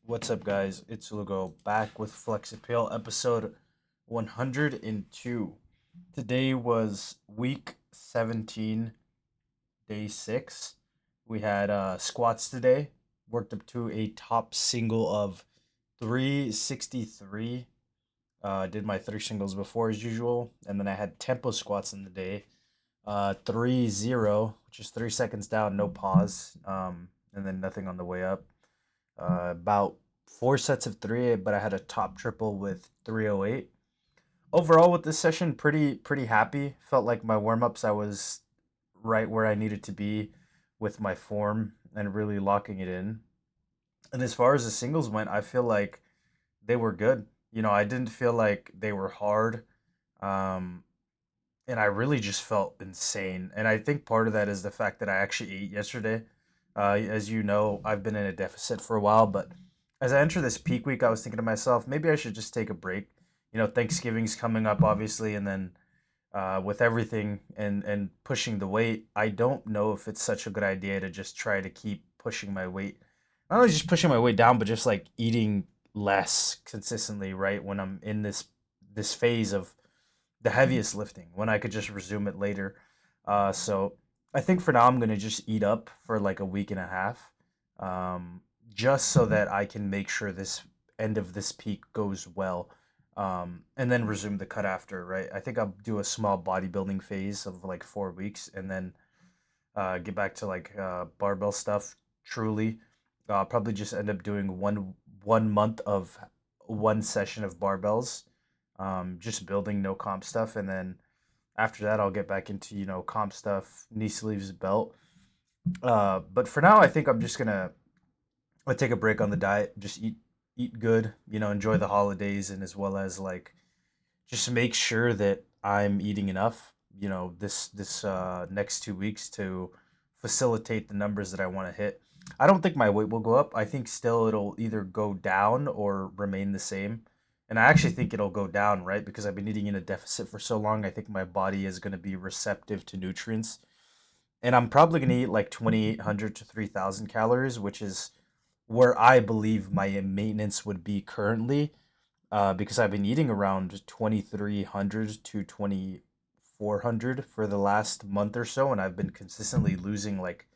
What's up, guys? It's Lugo back with Flex Appeal episode 102. Today was week 17, day 6. We had squats today, worked up to a top single of 363. Did my three singles before as usual, and then I had tempo squats in the day. 3-0, which is 3 seconds down, no pause, and then nothing on the way up. About four sets of three, but I had a top triple with 308. Overall, with this session, pretty happy. Felt like my warm ups, I was right where I needed to be with my form and really locking it in. And as far as the singles went, I feel like they were good. I didn't feel like they were hard. Um, and I really just felt insane. And I think part of that is the fact that I actually ate yesterday. As you know, I've been in a deficit for a while, but as I enter this peak week, I was thinking to myself, maybe I should just take a break. Thanksgiving's coming up, obviously, and then with everything and pushing the weight, I don't know if it's such a good idea to just try to keep pushing my weight. Not only just pushing my weight down, but just like eating less consistently, right? When I'm in this phase of the heaviest lifting when I could just resume it later. So I think for now I'm gonna just eat up for like a week and a half, um, just so that I can make sure this end of this peak goes well, and then resume the cut after. Right? I think I'll do a small bodybuilding phase of like 4 weeks, and then get back to like barbell stuff. Truly, probably just end up doing one month of one session of barbells, just building no comp stuff, and then after that I'll get back into comp stuff, knee sleeves, belt. But for now, I think I'm just gonna take a break on the diet, just eat good, enjoy the holidays, and as well as like just make sure that I'm eating enough, this next 2 weeks to facilitate the numbers that I want to hit. I don't think my weight will go up. I think still it'll either go down or remain the same. And I actually think it'll go down, right? Because I've been eating in a deficit for so long. I think my body is going to be receptive to nutrients. And I'm probably going to eat like 2,800 to 3,000 calories, which is where I believe my maintenance would be currently, because I've been eating around 2,300 to 2,400 for the last month or so, and I've been consistently losing like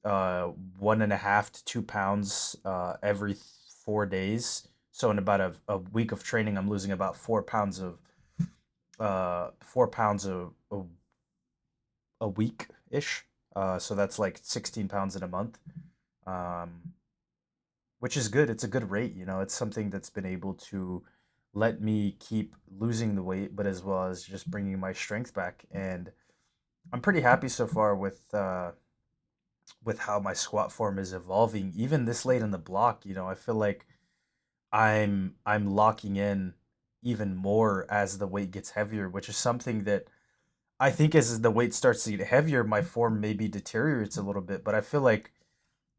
1.5 to 2 pounds every 4 days. So in about a week of training, I'm losing about 4 pounds of 4 pounds a week ish. So that's like 16 pounds in a month. Um, which is good. It's a good rate. It's something that's been able to let me keep losing the weight, but as well as just bringing my strength back. And I'm pretty happy so far with how my squat form is evolving. Even this late in the block, I feel like I'm locking in even more as the weight gets heavier, which is something that I think as the weight starts to get heavier, my form maybe deteriorates a little bit. But I feel like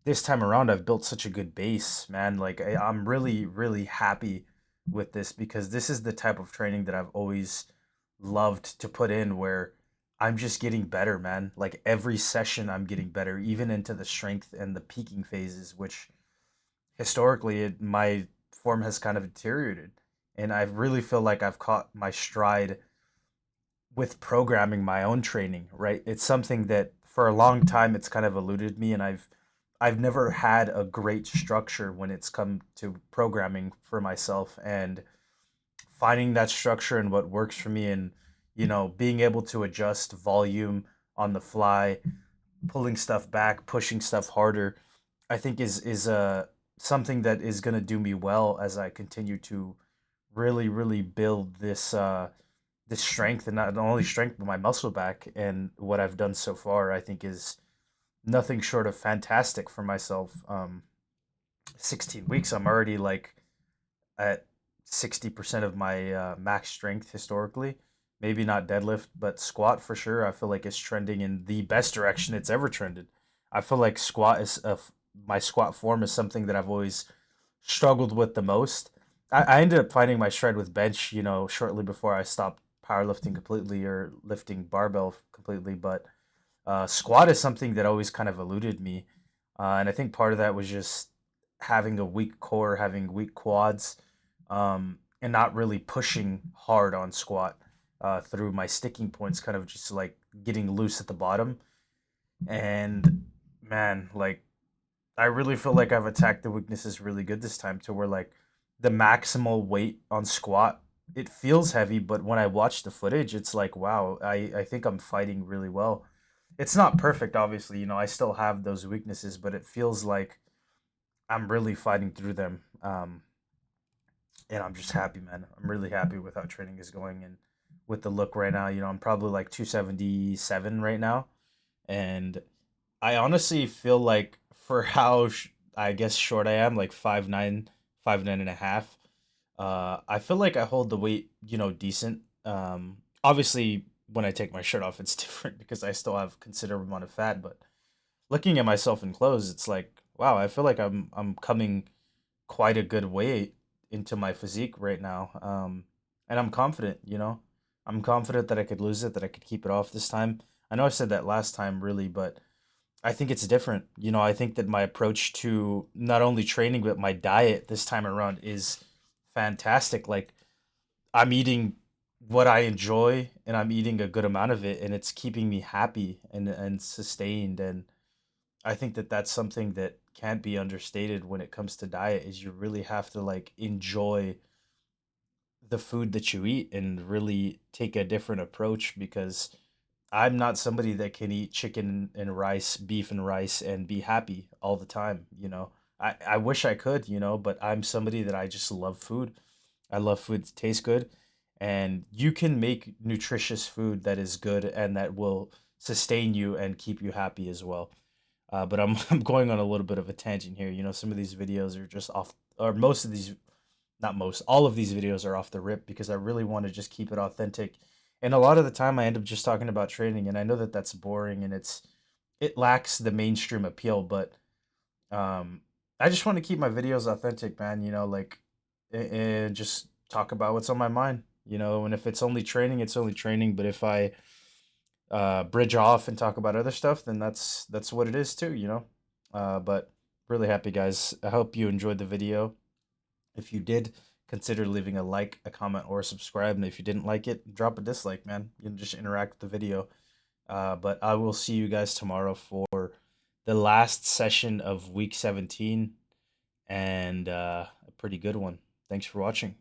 this time around I've built such a good base, man. Like I'm really happy with this because this is the type of training that I've always loved to put in where I'm just getting better, man. Like every session I'm getting better, even into the strength and the peaking phases, which historically my form has kind of deteriorated. And I really feel like I've caught my stride with programming my own training, right? It's something that for a long time it's kind of eluded me, and I've never had a great structure when it's come to programming for myself and finding that structure and what works for me, and being able to adjust volume on the fly, pulling stuff back, pushing stuff harder, I think is something that is going to do me well as I continue to really build this strength, and not only strength but my muscle back. And what I've done so far I think is nothing short of fantastic for myself. 16 weeks I'm already like at 60% of my max strength historically. Maybe not deadlift, but squat for sure. I feel like it's trending in the best direction it's ever trended. I feel like my squat form is something that I've always struggled with the most. I ended up finding my stride with bench, shortly before I stopped powerlifting completely or lifting barbell completely. But squat is something that always kind of eluded me, and I think part of that was just having a weak core, having weak quads, and not really pushing hard on squat through my sticking points, kind of just like getting loose at the bottom. And man, like I really feel like I've attacked the weaknesses really good this time to where like the maximal weight on squat, it feels heavy, but when I watch the footage, it's like, wow, I think I'm fighting really well. It's not perfect, obviously, I still have those weaknesses, but it feels like I'm really fighting through them. And I'm just happy, man. I'm really happy with how training is going and with the look right now. I'm probably like 277 right now. And I honestly feel like for how I guess short I am, like 5'9", 5'9" and a half, I feel like I hold the weight, decent. Obviously, when I take my shirt off, it's different because I still have considerable amount of fat. But looking at myself in clothes, it's like, wow, I feel like I'm coming quite a good way into my physique right now. And I'm confident, I'm confident that I could lose it, that I could keep it off this time. I know I said that last time, really, but I think it's different. I think that my approach to not only training, but my diet this time around is fantastic. Like, I'm eating what I enjoy and I'm eating a good amount of it, and it's keeping me happy and sustained. And I think that that's something that can't be understated when it comes to diet is you really have to like enjoy the food that you eat and really take a different approach because I'm not somebody that can eat chicken and rice, beef and rice and be happy all the time. I wish I could, but I'm somebody that I just love food. I love food that tastes good and you can make nutritious food that is good and that will sustain you and keep you happy as well. But I'm I'm going on a little bit of a tangent here. Some of these videos are just off, or most of these, not most, all of these videos are off the rip because I really want to just keep it authentic. And a lot of the time, I end up just talking about training, and I know that that's boring and it lacks the mainstream appeal. But um, I just want to keep my videos authentic, man. Like and just talk about what's on my mind. And if it's only training, it's only training. But if I bridge off and talk about other stuff, then that's what it is too, But really happy, guys. I hope you enjoyed the video. If you did, consider leaving a like, a comment, or a subscribe. And if you didn't like it, drop a dislike, man. You can just interact with the video. But I will see you guys tomorrow for the last session of week 17 and a pretty good one. Thanks for watching.